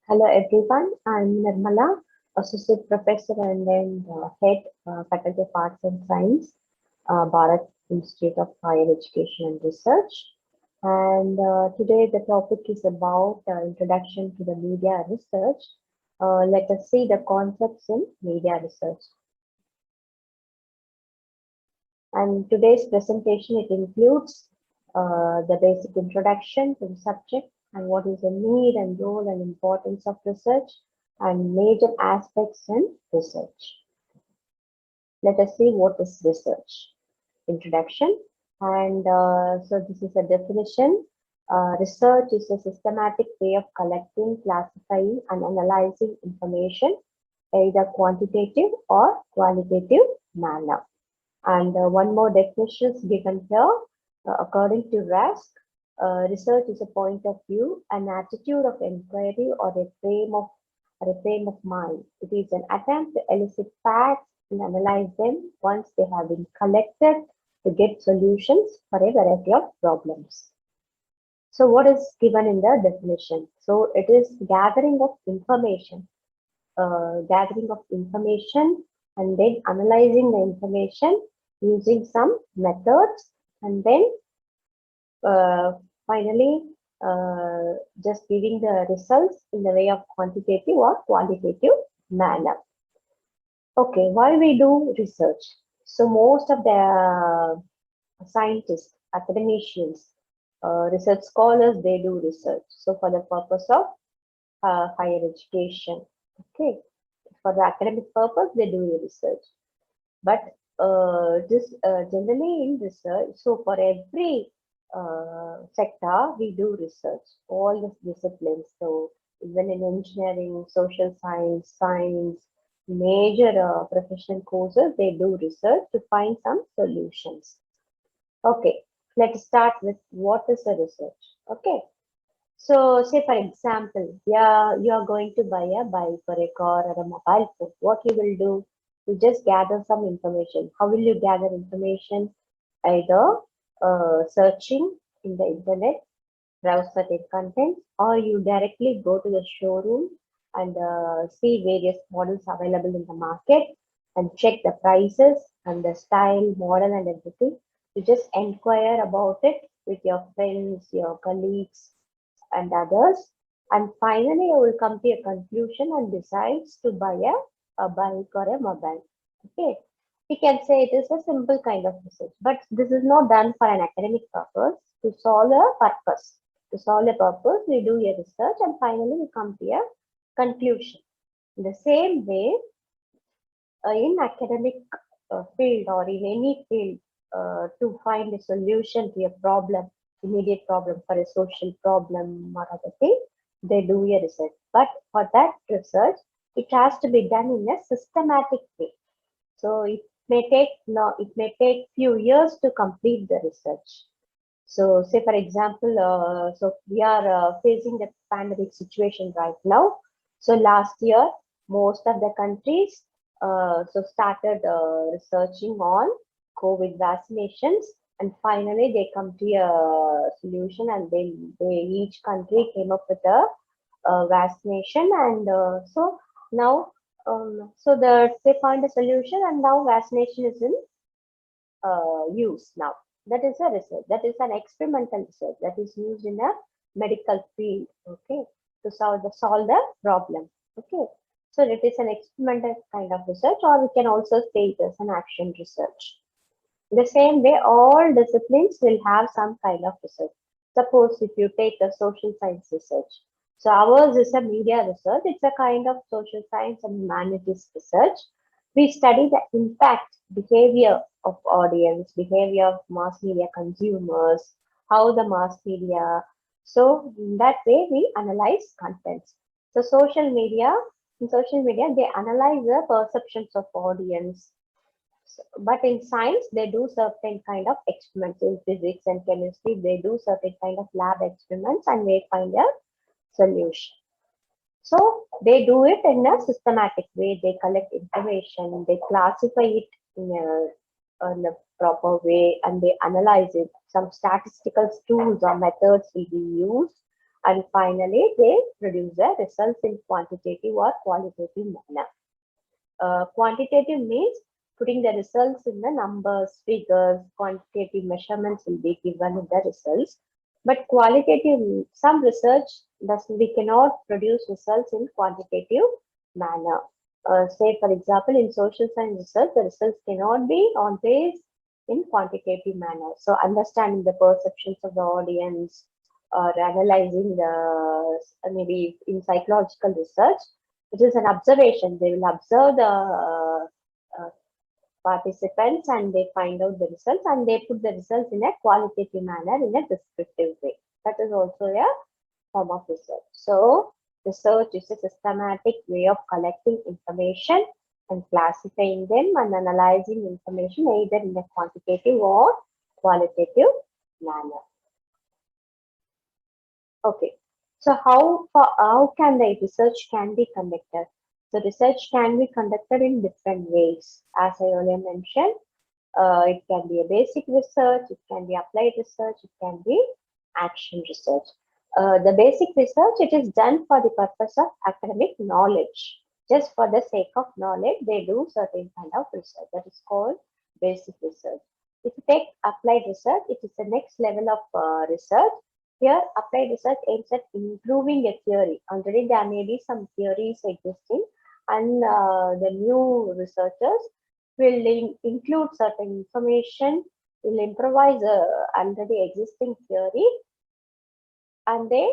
Hello everyone, I'm Nirmala, Associate Professor and then Head Faculty of Arts and Science, Bharat Institute of Higher Education and Research. And today the topic is about Introduction to the Media Research. Let us see the concepts in media research. And today's presentation, it includes the basic introduction to the subject and what is the need and role and importance of research and major aspects in research. Let us see what is research. Introduction. And so this is a definition. Research is a systematic way of collecting, classifying, and analyzing information, either quantitative or qualitative manner. And one more definition is given here. According to Rask, research is a point of view, an attitude of inquiry, or a frame of mind. It is an attempt to elicit facts and analyze them once they have been collected to get solutions for a variety of problems. So what is given in the definition? So it is gathering of information, and then analyzing the information using some methods, and then finally just giving the results in the way of quantitative or qualitative manner. Okay, why we do research? So most of the scientists, academicians, research scholars, they do research. So for the purpose of higher education, okay, for the academic purpose, they do research. But generally in research, so for every sector, we do research, all the disciplines. So even in engineering, social science, major professional courses, they do research to find some solutions. Okay, let's start with what is the research. Okay, so say for example, yeah, you are going to buy a bike or a car or a mobile phone. What you will do? You just gather some information. How will you gather information? Either searching in the internet, browse certain content, or you directly go to the showroom and see various models available in the market and check the prices and the style, model, and everything. You just inquire about it with your friends, your colleagues, and others. And finally, you will come to a conclusion and decides to buy a bike or a mobile. Okay, we can say it is a simple kind of research, but this is not done for an academic purpose. To solve a purpose, we do a research and finally we come to a conclusion. In the same way, in academic field or in any field, to find a solution to a problem, immediate problem for a social problem or other thing, they do a research. But for that research, it has to be done in a systematic way. So it may take few years to complete the research. So say for example, so we are facing the pandemic situation right now. So last year, most of the countries so started researching on COVID vaccinations, and finally they come to a solution, and they each country came up with a vaccination, and so now so they find a solution, and now vaccination is in use now. That is a research. That is an experimental research that is used in a medical field. Okay, to solve the problem. Okay, so it is an experimental kind of research, or we can also say it as an action research. The same way, all disciplines will have some kind of research. Suppose if you take a social science research, so ours is a media research. It's a kind of social science and humanities research. We study the impact, behavior of audience, behavior of mass media consumers, how the mass media. So in that way, we analyze contents. So in social media, they analyze the perceptions of audience. But in science, they do certain kind of experiments. In physics and chemistry, they do certain kind of lab experiments and they find a solution. So they do it in a systematic way. They collect information, they classify it in a proper way, and they analyze it. Some statistical tools or methods will be used, And finally, they produce the results in quantitative or qualitative manner. Quantitative means putting the results in the numbers, figures, quantitative measurements will be given in the results. But qualitative, some research we cannot produce results in quantitative manner. Say, for example, in social science research, the results cannot be always in quantitative manner. So, understanding the perceptions of the audience or analyzing the maybe in psychological research, it is an observation. They will observe the participants and they find out the results and they put the results in a qualitative manner in a descriptive way. That is also a form of research. So, research is a systematic way of collecting information and classifying them and analyzing information either in a quantitative or qualitative manner. Okay. So how can the research can be conducted? So research can be conducted in different ways. As I earlier mentioned, it can be a basic research, it can be applied research, it can be action research. The basic research, it is done for the purpose of academic knowledge. Just for the sake of knowledge, they do certain kind of research. That is called basic research. If you take applied research, it is the next level of research. Here, applied research aims at improving a theory. Already there may be some theories existing, and the new researchers will include certain information, will improvise under the existing theory, and they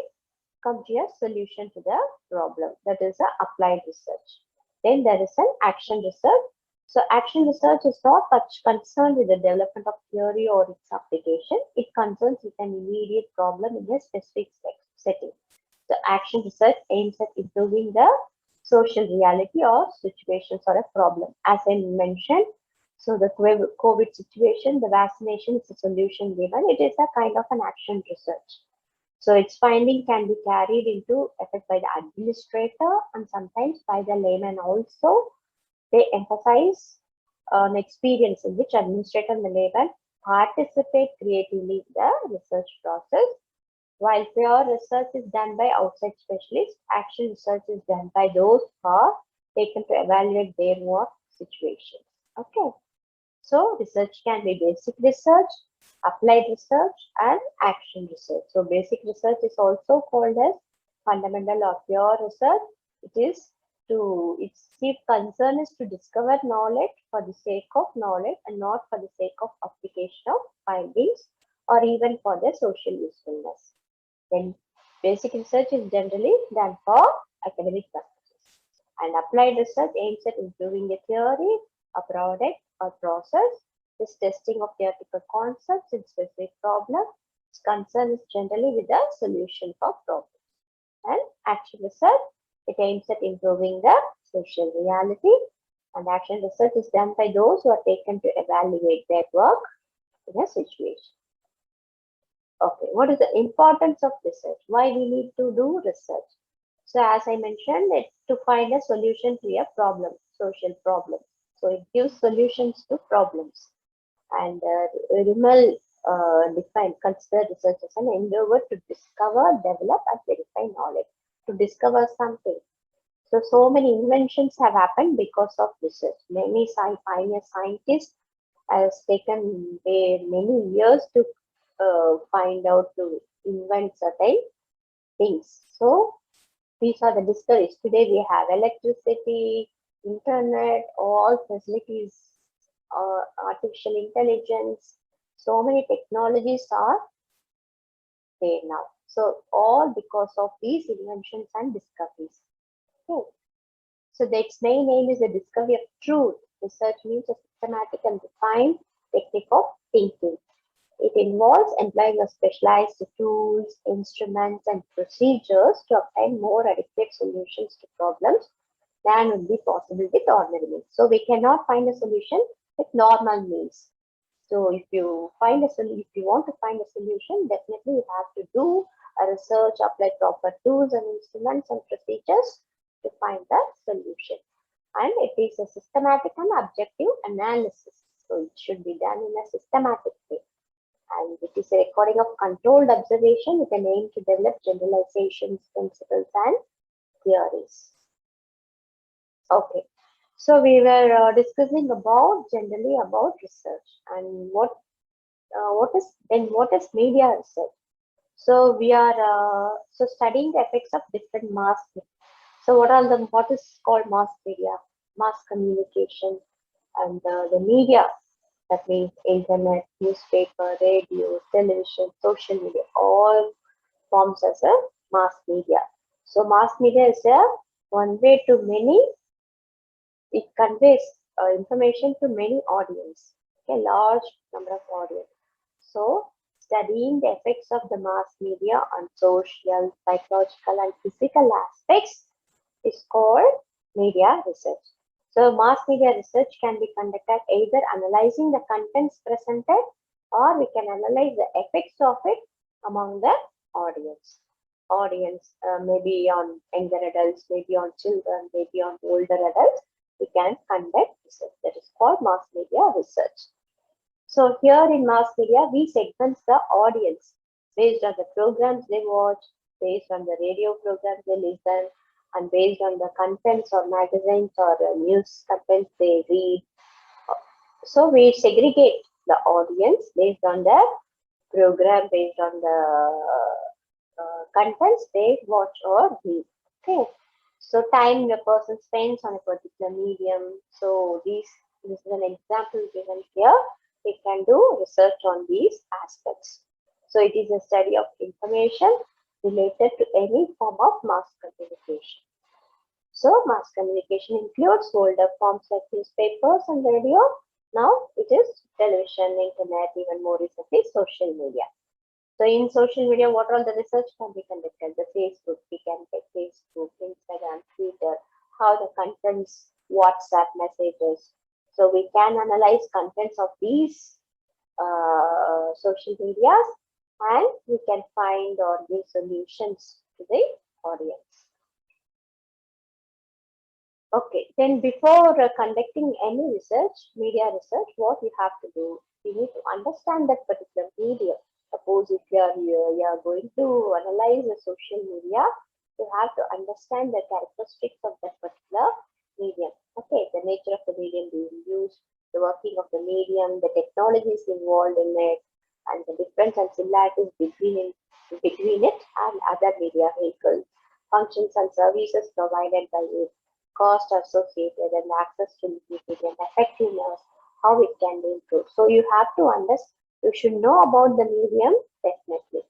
come to a solution to the problem. That is the applied research. Then there is an action research. So action research is not much concerned with the development of theory or its application. It concerns with an immediate problem in a specific setting. So action research aims at improving the social reality or situations or a problem. As I mentioned, so the COVID situation, the vaccination is a solution given. It is a kind of an action research. So its finding can be carried into effect by the administrator and sometimes by the layman also. They emphasize an experience in which administrator and the layman participate creatively in the research process. While pure research is done by outside specialists, action research is done by those who are taken to evaluate their work situations. Okay. So research can be basic research, applied research, and action research. So basic research is also called as fundamental or pure research. Its chief concern is to discover knowledge for the sake of knowledge and not for the sake of application of findings or even for their social usefulness. Then basic research is generally done for academic purposes. And applied research aims at improving a theory, a product, or process. This testing of theoretical concepts in specific problems. Its concern is generally with the solution for problems. And action research, it aims at improving the social reality. And action research is done by those who are taken to evaluate their work in a situation. Okay, what is the importance of research? Why we need to do research? So as I mentioned, it's to find a solution to a problem, social problem. So it gives solutions to problems. And Rimmel consider research as an endeavor to discover, develop, and verify knowledge. To discover something. So many inventions have happened because of research. Many pioneer scientists has taken many years to find out to invent certain things. So these are the discoveries. Today we have electricity, internet, all facilities, artificial intelligence. So many technologies are there now. So all because of these inventions and discoveries. Okay. So its main aim is the discovery of truth. Research means a systematic and refined technique of thinking. It involves employing of specialized tools, instruments, and procedures to obtain more adequate solutions to problems than would be possible with ordinary means. So we cannot find a solution with normal means. So if you want to find a solution, definitely you have to do a research, apply proper tools and instruments and procedures to find the solution. And it is a systematic and objective analysis. So it should be done in a systematic way. and it is a recording of controlled observation with an aim to develop generalizations, principles, and theories. Okay, so we were discussing about generally about research and what is media research. So we are studying the effects of different mass media. So what is called mass media, mass communication, and the media, that means internet, newspaper, radio, television, social media, all forms as a mass media. So mass media is a one way to many. It conveys information to many audience, a large number of audience. So studying the effects of the mass media on social, psychological, and physical aspects is called media research. So mass media research can be conducted either analyzing the contents presented, or we can analyze the effects of it among the audience. Maybe on younger adults, maybe on children, maybe on older adults. We can conduct research. That is called mass media research. So here in mass media, we segment the audience based on the programs they watch, based on the radio programs they listen, and based on the contents or magazines or news contents they read. So we segregate the audience based on the program, based on the contents they watch or read. Okay. So time the person spends on a particular medium. So this is an example given here. We can do research on these aspects. So it is a study of information related to any form of mass communication. So mass communication includes older forms like newspapers and radio. Now it is television, internet, even more recently social media. So in social media, what all the research can be conducted? The Facebook, we can take Facebook, Instagram, Twitter, how the contents, WhatsApp messages. So we can analyze contents of these social medias, and we can find or give solutions to the audience. Okay, then before conducting any research, media research, what you have to do, you need to understand that particular medium. Suppose if you are going to analyze the social media, you have to understand the characteristics of that particular medium. Okay, the nature of the medium being used, the working of the medium, the technologies involved in it, and the difference and similarities between it and other media vehicles, functions and services provided by it, cost associated, and access to liquidity and effectiveness, how it can be improved. So you have to understand, you should know about the medium definitely.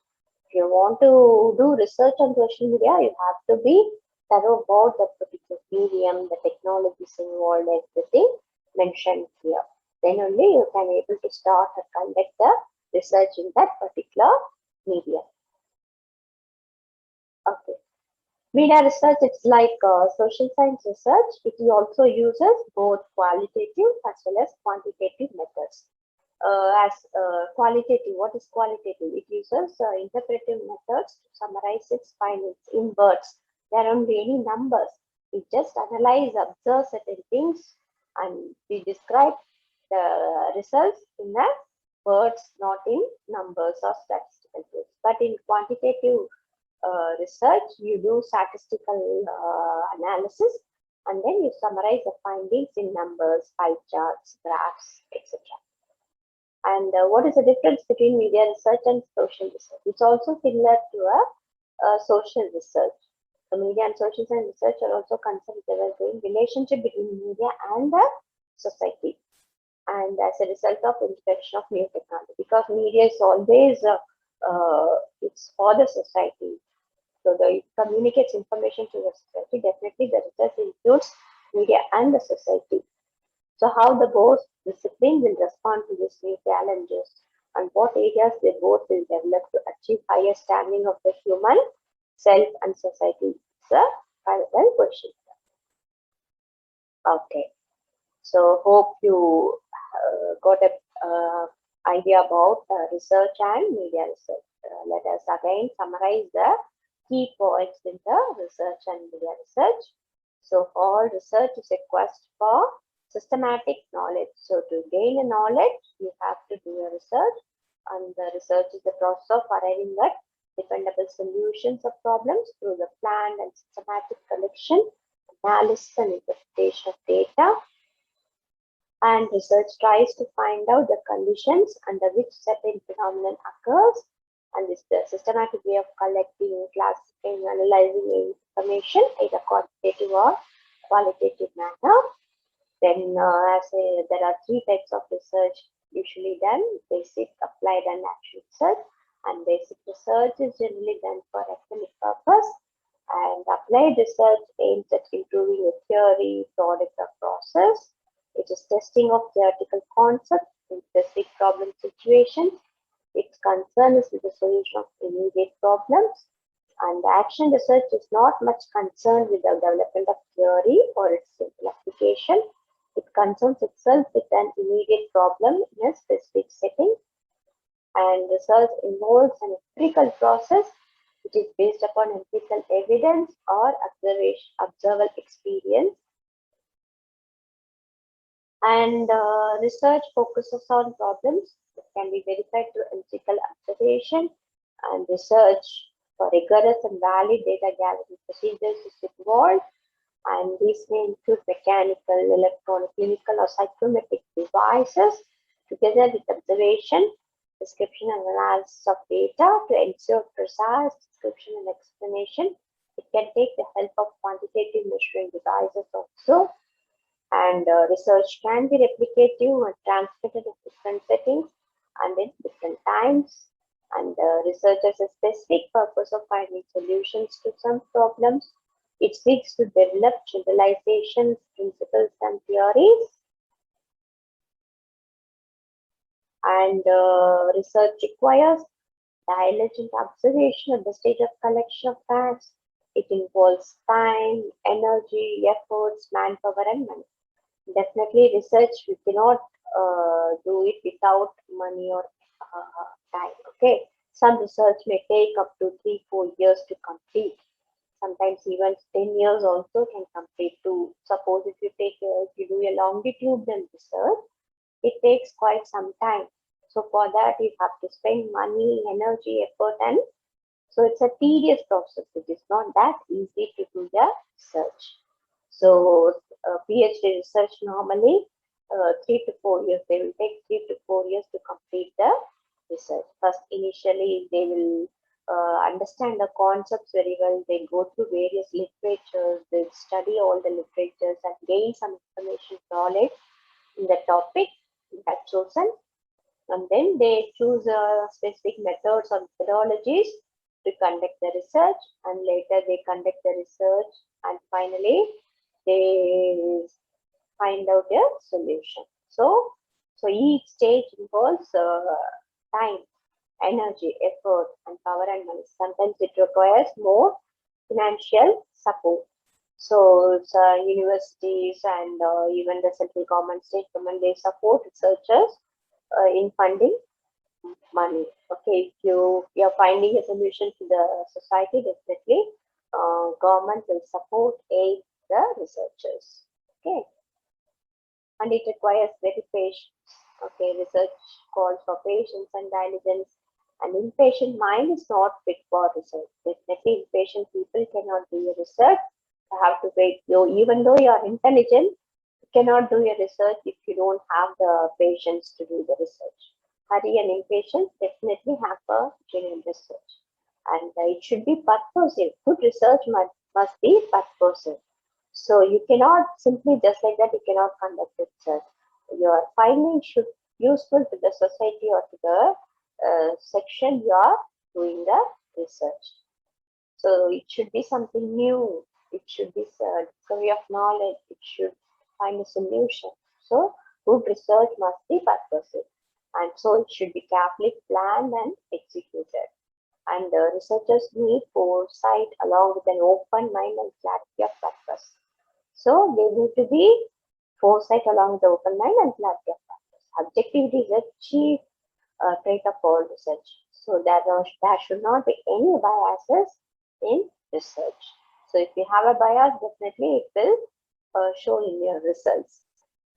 If you want to do research on social media, you have to be thorough about that particular medium, the technologies involved, everything mentioned here. Then only you can able to start and conduct the research in that particular medium. Okay. Media research, it's like social science research. It also uses both qualitative as well as quantitative methods. Qualitative, what is qualitative? It uses interpretive methods to summarize its findings in words. There aren't any numbers. We just analyze, observe certain things, and we describe the results in the words, not in numbers or statistical tools. But in quantitative research, you do statistical analysis, and then you summarize the findings in numbers, pie charts, graphs, etc. And what is the difference between media research and social research? It's also similar to a social research. The media and social science research are also concerned with the relationship between media and the society, and as a result of introduction of new technology. Because media is always it's for the society. So it communicates information to the society. Definitely, the research includes media and the society. So how the both disciplines will respond to these new challenges, and what areas they both will develop to achieve higher standing of the human self and society. It's a parallel question. Okay. So hope you got a idea about research and media research. Let us again summarize the key points in the research and media research. So all research is a quest for systematic knowledge. So to gain a knowledge, you have to do a research. And the research is the process of arriving at dependable solutions of problems through the planned and systematic collection, analysis, and interpretation of data. And research tries to find out the conditions under which certain phenomenon occurs, and this is the systematic way of collecting, classifying, analyzing information, either quantitative or qualitative manner. Then, there are three types of research usually done: basic, applied, and action research. And basic research is generally done for academic purpose, and applied research aims at improving a theory, product, or process. It is testing of theoretical concepts in specific problem situations. Its concern is with the solution of immediate problems. And action research is not much concerned with the development of theory or its simple application. It concerns itself with an immediate problem in a specific setting. And research involves an empirical process. It is based upon empirical evidence or observable experience. And research focuses on problems that can be verified through empirical observation, and research for rigorous and valid data gathering procedures is involved. And these may include mechanical, electronic, clinical, or psychometric devices, together with observation, description, and analysis of data to ensure precise description and explanation. It can take the help of quantitative measuring devices also. And research can be replicative or transmitted in different settings and in different times. And research has a specific purpose of finding solutions to some problems. It seeks to develop generalizations, principles, and theories. And research requires diligent observation at the stage of collection of facts. It involves time, energy, efforts, manpower, and money. Definitely, research we cannot do it without money or time. Okay, some research may take up to 3-4 years to complete. Sometimes even 10 years also can complete. To suppose if you do a longitudinal research, it takes quite some time. So for that you have to spend money, energy, effort, and so it's a tedious process. It is not that easy to do the research. So PhD research normally 3 to 4 years. They will take 3 to 4 years to complete the research. First, initially they will understand the concepts very well. They go through various literatures. They study all the literatures and gain some information, knowledge in the topic they have chosen. And then they choose specific methods or methodologies to conduct the research, and later they conduct the research, and finally they find out a solution. So each stage involves time, energy, effort, and power and money. Sometimes it requires more financial support. So universities and even the central government, state government, they support researchers in funding money. Okay, if you're finding a solution to the society, definitely government will support aid the researchers. Okay, and it requires very patience. Okay, research calls for patience and diligence. An impatient mind is not fit for research. Definitely, impatient people cannot do a research. You have to wait. Even though you are intelligent, you cannot do your research if you don't have the patience to do the research. Hurry and impatience definitely hamper genuine research. And it should be purposive. Good research must be purposive. So you cannot simply just like that, you cannot conduct research. Your findings should be useful to the society or to the section you are doing the research. So it should be something new. It should be discovery of knowledge. It should find a solution. So good research must be purposive, and so it should be carefully planned and executed. And researchers need foresight along with an open mind and clarity of purpose. So they need to be foresight along with the open mind and clarity of purpose. Objectivity is a chief trait of all research. So there should not be any biases in research. So if you have a bias, definitely it will show in your results.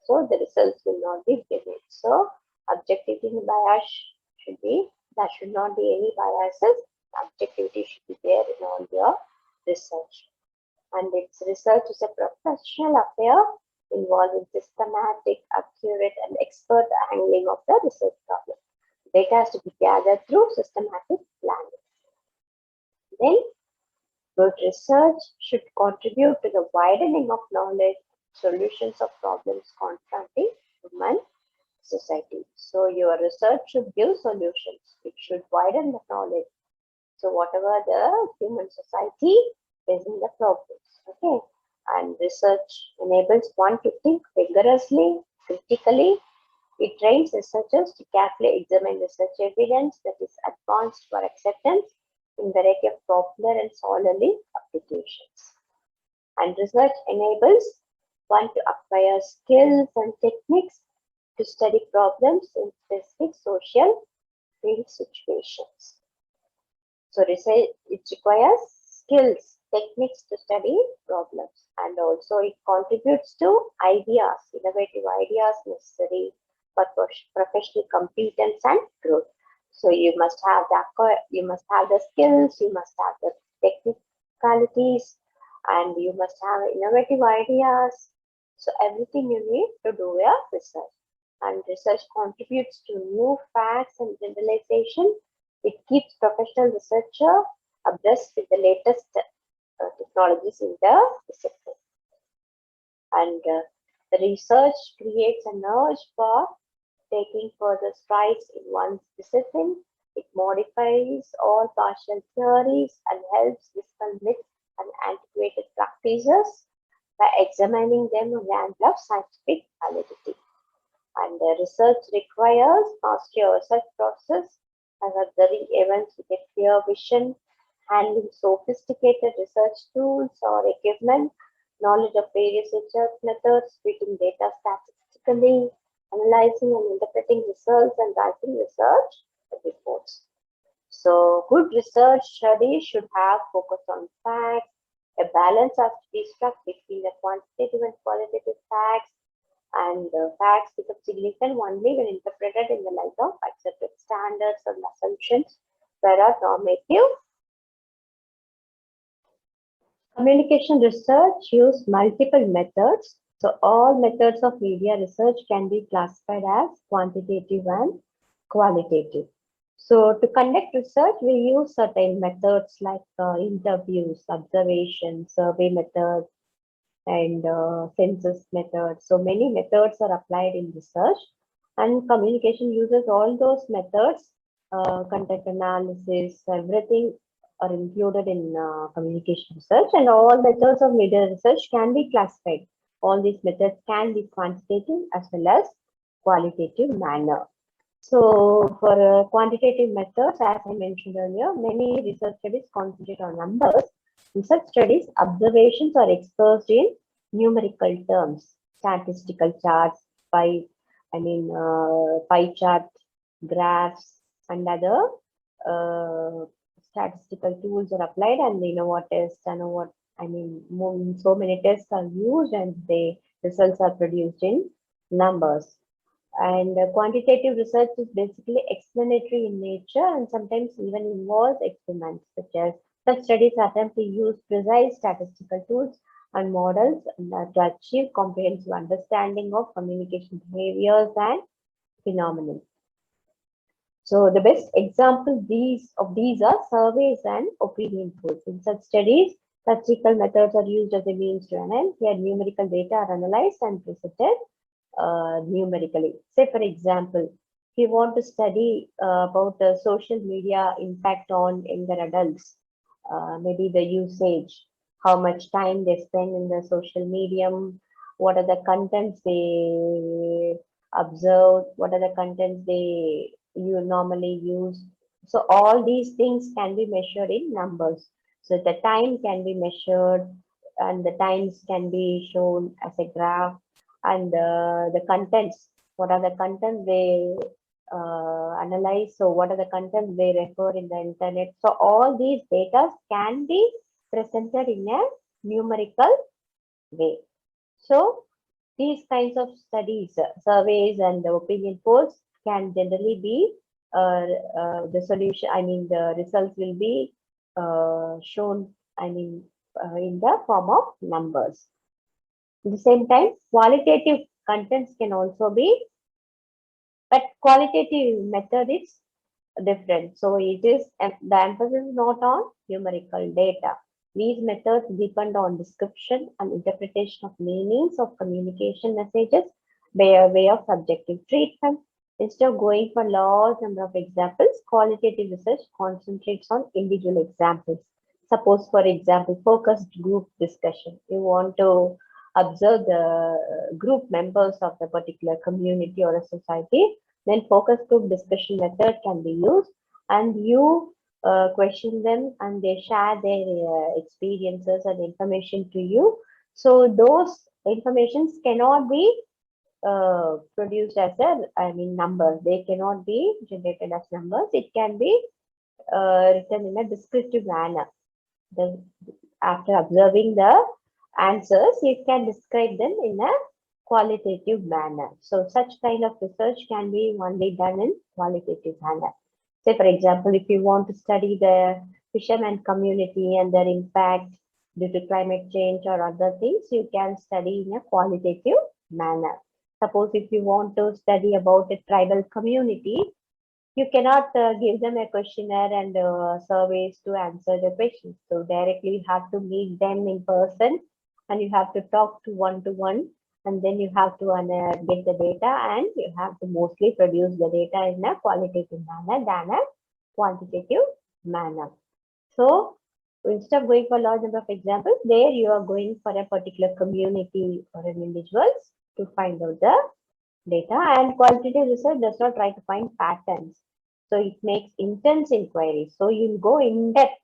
So the results will not be given. So objectivity and bias There should not be any biases. Objectivity should be there in all your research. And its research is a professional affair involving systematic, accurate, and expert handling of the research problem. Data has to be gathered through systematic planning. Then, good research should contribute to the widening of knowledge, solutions of problems confronting human society. So, your research should give solutions. It should widen the knowledge. So, whatever the human society facing the problems. Okay. And research enables one to think vigorously, critically. It trains researchers to carefully examine research evidence that is advanced for acceptance in variety of popular and scholarly applications. And research enables one to acquire skills and techniques to study problems in specific social field situations. So research, it requires skills, techniques to study problems, and also it contributes to ideas, innovative ideas necessary for professional competence and growth. So you must have the skills, you must have the technicalities, and you must have innovative ideas. So everything you need to do your research. And research contributes to new facts and generalization. It keeps professional researcher abreast with the latest technologies in the discipline. And the research creates an urge for taking further strides in one's discipline. It modifies all partial theories and helps dispel myths and antiquated practices by examining them on the angle of scientific validity. And the research requires mastery of research process as observing events with a clear vision, handling sophisticated research tools or equipment, knowledge of various research methods, treating data statistically, analyzing and interpreting results, and writing research reports. So, good research studies should have focus on facts. A balance has to be struck between the quantitative and qualitative facts, and facts become significant only when interpreted in the light of accepted standards and assumptions that are normative. Communication research use multiple methods. So all methods of media research can be classified as quantitative and qualitative. So to conduct research, we use certain methods like interviews, observations, survey methods, and census methods. So many methods are applied in research, and communication uses all those methods, content analysis, everything are included in communication research, and all methods of media research can be classified. All these methods can be quantitative as well as qualitative manner. So for quantitative methods, as I mentioned earlier, many research studies concentrate on numbers. In such studies, observations are expressed in numerical terms, statistical charts, pie chart, graphs, and other statistical tools are applied, and so many tests are used, and the results are produced in numbers. And quantitative research is basically explanatory in nature and sometimes even involves experiments, such studies attempt to use precise statistical tools and models to achieve comprehensive understanding of communication behaviors and phenomena. So the best example of these are surveys and opinion polls. In such studies, statistical methods are used as a means to an end. Here, numerical data are analyzed and presented numerically. Say, for example, if you want to study about the social media impact on younger adults, maybe the usage, how much time they spend in the social medium, what are the contents they observe, what are the contents you normally use. So all these things can be measured in numbers. So the time can be measured and the times can be shown as a graph, and the contents, what are the contents they analyze, so what are the contents they refer in the internet. So all these data can be presented in a numerical way. So these kinds of studies, surveys and opinion polls can generally be the solution, the results will be shown, in the form of numbers. At the same time, qualitative contents can also be, but qualitative method is different. So it is the emphasis is not on numerical data. These methods depend on description and interpretation of meanings of communication messages by a way of subjective treatment. Instead of going for large number of examples, qualitative research concentrates on individual examples. Suppose, for example, focused group discussion. You want to observe the group members of the particular community or a society, then focus group discussion method can be used, and you question them and they share their experiences and information to you. So those informations cannot be produced as numbers. They cannot be generated as numbers. It can be written in a descriptive manner. After observing the answers, you can describe them in a qualitative manner. So such kind of research can be only done in qualitative manner. Say, for example, if you want to study the fishermen community and their impact due to climate change or other things, you can study in a qualitative manner. Suppose if you want to study about a tribal community, you cannot give them a questionnaire and surveys to answer the questions. So directly you have to meet them in person and you have to talk to one, and then you have to get the data, and you have to mostly produce the data in a qualitative manner than a quantitative manner. So instead of going for a large number of examples, there you are going for a particular community or an individuals to find out the data. And qualitative research does not try to find patterns. So it makes intense inquiries. So you'll go in depth.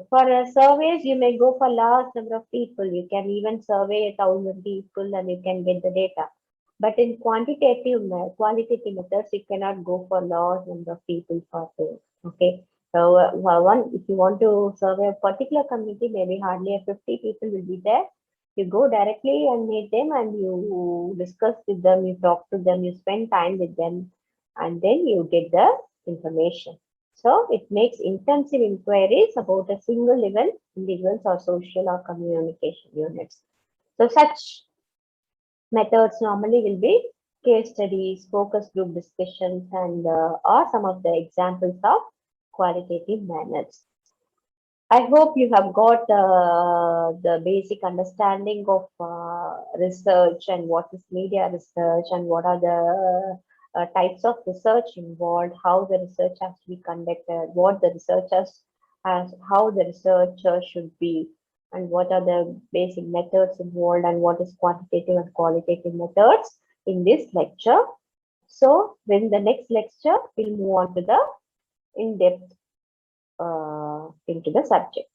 For surveys, you may go for large number of people. You can even survey 1,000 people and you can get the data. But in qualitative methods, you cannot go for large number of people for things. Okay. So if you want to survey a particular community, maybe hardly 50 people will be there. You go directly and meet them and you discuss with them, you talk to them, you spend time with them, and then you get the information. So it makes intensive inquiries about a single event, individuals or social or communication units. So such methods normally will be case studies, focus group discussions, and are some of the examples of qualitative methods. I hope you have got the basic understanding of research and what is media research and what are the types of research involved, how the research has to be conducted, what the researchers how the researcher should be, and what are the basic methods involved, and what is quantitative and qualitative methods in this lecture. So in the next lecture, we'll move on to the in-depth into the subject.